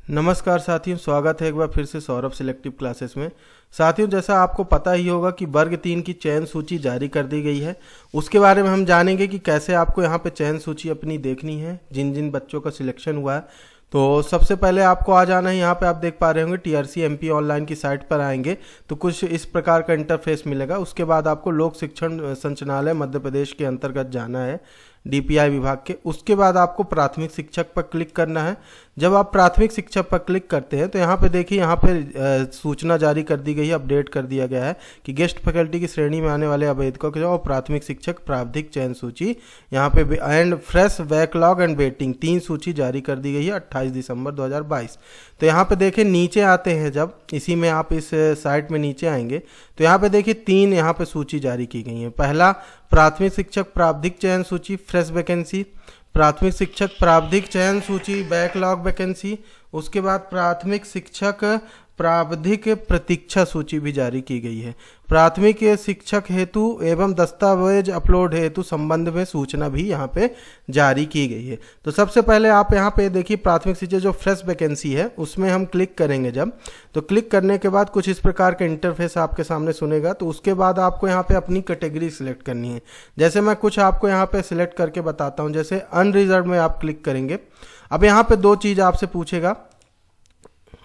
नमस्कार साथियों, स्वागत है एक बार फिर से सौरभ सिलेक्टिव क्लासेस में। साथियों, जैसा आपको पता ही होगा कि वर्ग 3 की चयन सूची जारी कर दी गई है। उसके बारे में हम जानेंगे कि कैसे आपको यहाँ पे चयन सूची अपनी देखनी है, जिन जिन बच्चों का सिलेक्शन हुआ है। तो सबसे पहले आपको आ जाना है, यहाँ पे आप देख पा रहे होंगे टीआरसी एमपी ऑनलाइन की साइट पर आएंगे तो कुछ इस प्रकार का इंटरफेस मिलेगा। उसके बाद आपको लोक शिक्षण संचालनालय मध्य प्रदेश के अंतर्गत जाना है, डीपीआई विभाग के। उसके बाद आपको प्राथमिक शिक्षक पर क्लिक करना है। जब आप प्राथमिक शिक्षक पर क्लिक करते हैं तो यहाँ पे देखिए, यहाँ पे सूचना जारी कर दी गई है, अपडेट कर दिया गया है कि गेस्ट फैकल्टी की श्रेणी में आने वाले आवेदकों के और प्राथमिक शिक्षक प्रावधिक चयन सूची यहाँ पे and fresh backlog and waiting 3 सूची जारी कर दी गई है 28 दिसंबर 2022। तो यहाँ पे देखिए नीचे आते हैं, जब इसी में आप इस साइट में नीचे आएंगे तो यहाँ पे देखिए 3 यहाँ पे सूची जारी की गई है। पहला, प्राथमिक शिक्षक प्रावधिक चयन सूची फ्रेश वैकेंसी, प्राथमिक शिक्षक प्रावधिक चयन सूची बैकलॉग वैकेंसी। उसके बाद प्राथमिक शिक्षक प्रावधिक प्रतीक्षा सूची भी जारी की गई है। प्राथमिक शिक्षक हेतु एवं दस्तावेज अपलोड हेतु संबंध में सूचना भी यहाँ पे जारी की गई है। तो सबसे पहले आप यहाँ पे देखिए प्राथमिक शिक्षक जो फ्रेश वैकेंसी है उसमें हम क्लिक करेंगे। जब तो क्लिक करने के बाद कुछ इस प्रकार का इंटरफेस आपके सामने सुनेगा। तो उसके बाद आपको यहाँ पे अपनी कैटेगरी सिलेक्ट करनी है। जैसे मैं कुछ आपको यहाँ पे सिलेक्ट करके बताता हूँ। जैसे अनरिजर्व में आप क्लिक करेंगे। अब यहाँ पे 2 चीज़ आपसे पूछेगा।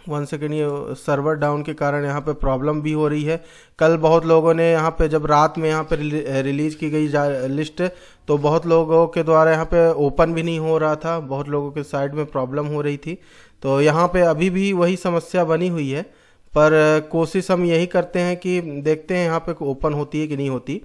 1 सेकेंड, ये सर्वर डाउन के कारण यहाँ पे प्रॉब्लम भी हो रही है। कल बहुत लोगों ने यहाँ पे जब रात में यहाँ पे रिलीज की गई लिस्ट, तो बहुत लोगों के द्वारा यहाँ पे ओपन भी नहीं हो रहा था, बहुत लोगों के साइड में प्रॉब्लम हो रही थी। तो यहाँ पे अभी भी वही समस्या बनी हुई है, पर कोशिश हम यही करते हैं कि देखते हैं यहाँ पे ओपन होती है कि नहीं होती।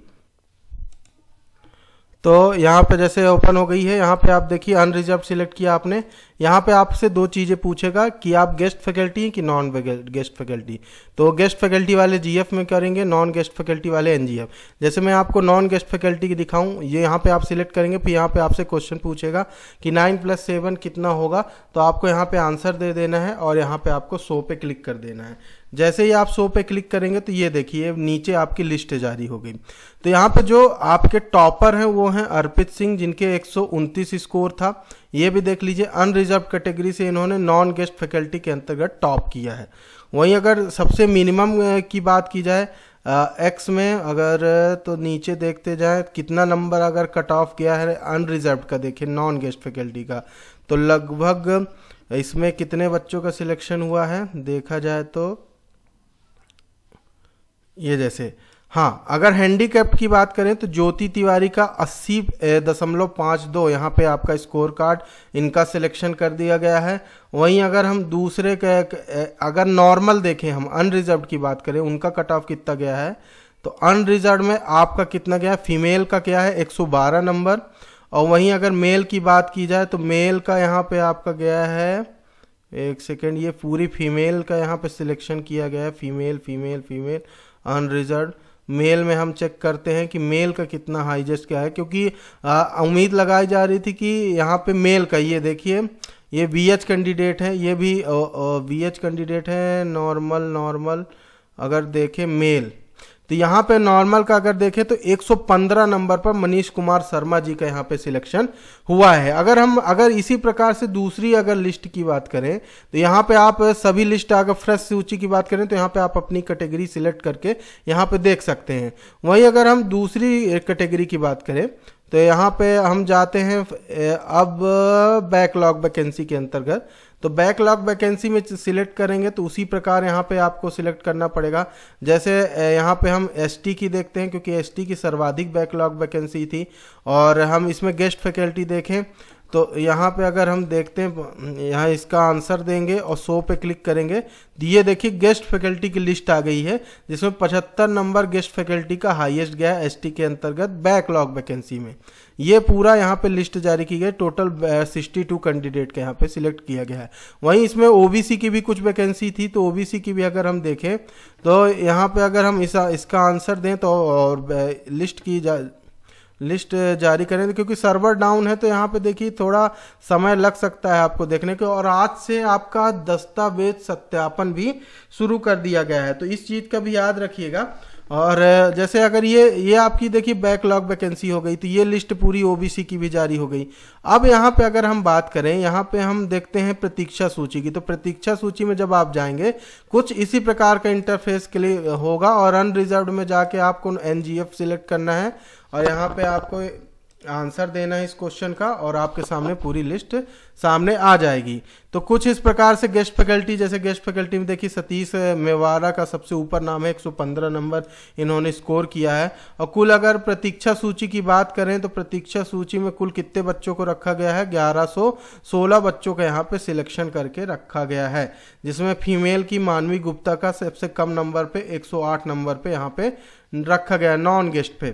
तो यहाँ पे जैसे ओपन हो गई है, यहाँ पे आप देखिए अनरिजर्व सिलेक्ट किया आपने। यहाँ पे आपसे 2 चीज़ें पूछेगा कि आप गेस्ट फैकल्टी हैं कि नॉन गेस्ट फैकल्टी। तो गेस्ट फैकल्टी वाले जीएफ में करेंगे, नॉन गेस्ट फैकल्टी वाले एनजीएफ। जैसे मैं आपको नॉन गेस्ट फैकल्टी की दिखाऊं, ये यहाँ पे आप सिलेक्ट करेंगे। फिर यहाँ पे आपसे क्वेश्चन पूछेगा कि 9 + 7 कितना होगा। तो आपको यहाँ पे आंसर दे देना है और यहाँ पे आपको 100 पे क्लिक कर देना है। जैसे ही आप 100 पे क्लिक करेंगे तो ये देखिए नीचे आपकी लिस्ट जारी हो गई। तो यहाँ पे जो आपके टॉपर हैं वो हैं अर्पित सिंह, जिनके 129 स्कोर था। ये भी देख लीजिए, अनरिजर्व कैटेगरी से इन्होंने नॉन गेस्ट फैकल्टी के अंतर्गत टॉप किया है। वहीं अगर सबसे मिनिमम की बात की जाए एक्स में, अगर तो नीचे देखते जाए कितना नंबर अगर कट ऑफ गया है अनरिजर्व का, देखिए नॉन गेस्ट फैकल्टी का, तो लगभग इसमें कितने बच्चों का सिलेक्शन हुआ है देखा जाए तो ये जैसे, हाँ, अगर हैंडीकैप्ड की बात करें तो ज्योति तिवारी का 80.52 यहाँ पे आपका स्कोर कार्ड इनका सिलेक्शन कर दिया गया है। वहीं अगर हम दूसरे के अगर नॉर्मल देखें, हम अनरिजर्व की बात करें, उनका कट ऑफ कितना गया है, तो अनरिजर्व में आपका कितना गया, फीमेल का क्या है 112 नंबर। और वहीं अगर मेल की बात की जाए तो मेल का यहाँ पे आपका गया है, 1 सेकेंड, ये पूरी फीमेल का यहाँ पे सिलेक्शन किया गया है। Female female female unreserved. Male में हम चेक करते हैं कि मेल का कितना हाईएस्ट क्या है, क्योंकि उम्मीद लगाई जा रही थी कि यहाँ पे मेल का, ये देखिए ये वीएच कैंडिडेट है, ये भी वीएच कैंडिडेट है। नॉर्मल अगर देखें मेल, तो यहाँ पे नॉर्मल का अगर देखें तो 115 नंबर पर मनीष कुमार शर्मा जी का यहाँ पे सिलेक्शन हुआ है। अगर इसी प्रकार से दूसरी अगर लिस्ट की बात करें तो यहाँ पे आप सभी लिस्ट, अगर फ्रेश सूची की बात करें तो यहाँ पे आप अपनी कैटेगरी सिलेक्ट करके यहाँ पे देख सकते हैं। वहीं अगर हम दूसरी कैटेगरी की बात करें तो यहाँ पे हम जाते हैं अब बैकलॉग वैकेंसी के अंतर्गत। तो बैकलॉग वैकेंसी में सिलेक्ट करेंगे तो उसी प्रकार यहाँ पे आपको सिलेक्ट करना पड़ेगा। जैसे यहाँ पे हम एसटी की देखते हैं, क्योंकि एसटी की सर्वाधिक बैकलॉग वैकेंसी थी। और हम इसमें गेस्ट फैकल्टी देखें तो यहाँ पे अगर हम देखते हैं, यहाँ इसका आंसर देंगे और 100 पे क्लिक करेंगे तो ये देखिए गेस्ट फैकल्टी की लिस्ट आ गई है, जिसमें 75 नंबर गेस्ट फैकल्टी का हाईएस्ट गया है एसटी के अंतर्गत बैकलॉग वैकेंसी में। ये पूरा यहाँ पे लिस्ट जारी की गई, टोटल 62 कैंडिडेट के यहाँ पे सिलेक्ट किया गया है। वहीं इसमें ओबीसी की भी कुछ वैकेंसी थी, तो ओबीसी की भी अगर हम देखें तो यहाँ पे अगर हम इसका आंसर दें तो और लिस्ट जारी करें, तो क्योंकि सर्वर डाउन है तो यहाँ पे देखिए थोड़ा समय लग सकता है आपको देखने को। और आज से आपका दस्तावेज सत्यापन भी शुरू कर दिया गया है, तो इस चीज़ का भी याद रखिएगा। और जैसे अगर ये आपकी देखिए बैकलॉग वैकेंसी हो गई, तो ये लिस्ट पूरी ओबीसी की भी जारी हो गई। अब यहाँ पे अगर हम बात करें, यहाँ पे हम देखते हैं प्रतीक्षा सूची की। तो प्रतीक्षा सूची में जब आप जाएंगे कुछ इसी प्रकार का इंटरफेस के लिए होगा, और अनरिजर्व्ड में जाके आपको एनजीएफ सिलेक्ट करना है और यहाँ पे आपको आंसर देना है इस क्वेश्चन का, और आपके सामने पूरी लिस्ट सामने आ जाएगी। तो कुछ इस प्रकार से गेस्ट फैकल्टी, जैसे गेस्ट फैकल्टी में देखिए सतीश मेवाड़ा का सबसे ऊपर नाम है, 115 नंबर इन्होंने स्कोर किया है। और कुल अगर प्रतीक्षा सूची की बात करें तो प्रतीक्षा सूची में कुल कितने बच्चों को रखा गया है, 1116 बच्चों का यहाँ पे सिलेक्शन करके रखा गया है, जिसमें फीमेल की मानवी गुप्ता का सबसे कम नंबर पे 108 नंबर पे यहाँ पे रखा गया नॉन गेस्ट पे।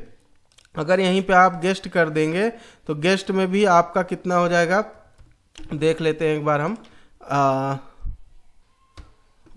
अगर यहीं पे आप गेस्ट कर देंगे तो गेस्ट में भी आपका कितना हो जाएगा देख लेते हैं एक बार हम।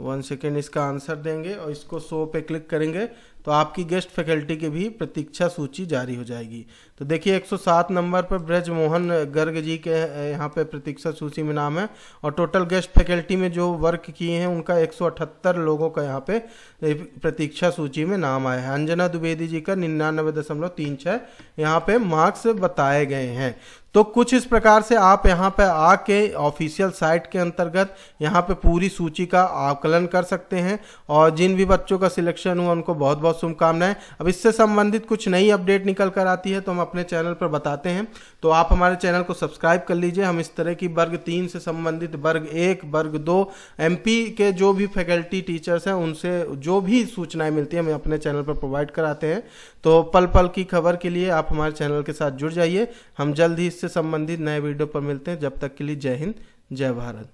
1 सेकेंड, इसका आंसर देंगे और इसको 100 पे क्लिक करेंगे तो आपकी गेस्ट फैकल्टी की भी प्रतीक्षा सूची जारी हो जाएगी। तो देखिए 107 नंबर पर ब्रज मोहन गर्ग जी के यहाँ पे प्रतीक्षा सूची में नाम है, और टोटल गेस्ट फैकल्टी में जो वर्क किए हैं उनका 178 लोगों का यहाँ पे प्रतीक्षा सूची में नाम आया है। अंजना द्विवेदी जी का 99.36 यहाँ पे मार्क्स बताए गए हैं। तो कुछ इस प्रकार से आप यहाँ पे आके ऑफिशियल साइट के अंतर्गत यहाँ पे पूरी सूची का आकलन कर सकते हैं, और जिन भी बच्चों का सिलेक्शन हुआ उनको बहुत बहुत शुभकामनाएं। अब इससे संबंधित कुछ नई अपडेट निकल कर आती है तो हम अपने चैनल पर बताते हैं, तो आप हमारे चैनल को सब्सक्राइब कर लीजिए। हम इस तरह की वर्ग 3 से संबंधित, वर्ग 1, वर्ग 2 एमपी के जो भी फैकल्टी टीचर्स हैं उनसे जो भी सूचनाएं मिलती हैं हम अपने चैनल पर प्रोवाइड कराते हैं। तो पल पल की खबर के लिए आप हमारे चैनल के साथ जुड़ जाइए। हम जल्द ही इससे संबंधित नए वीडियो पर मिलते हैं। जब तक के लिए जय हिंद, जय भारत।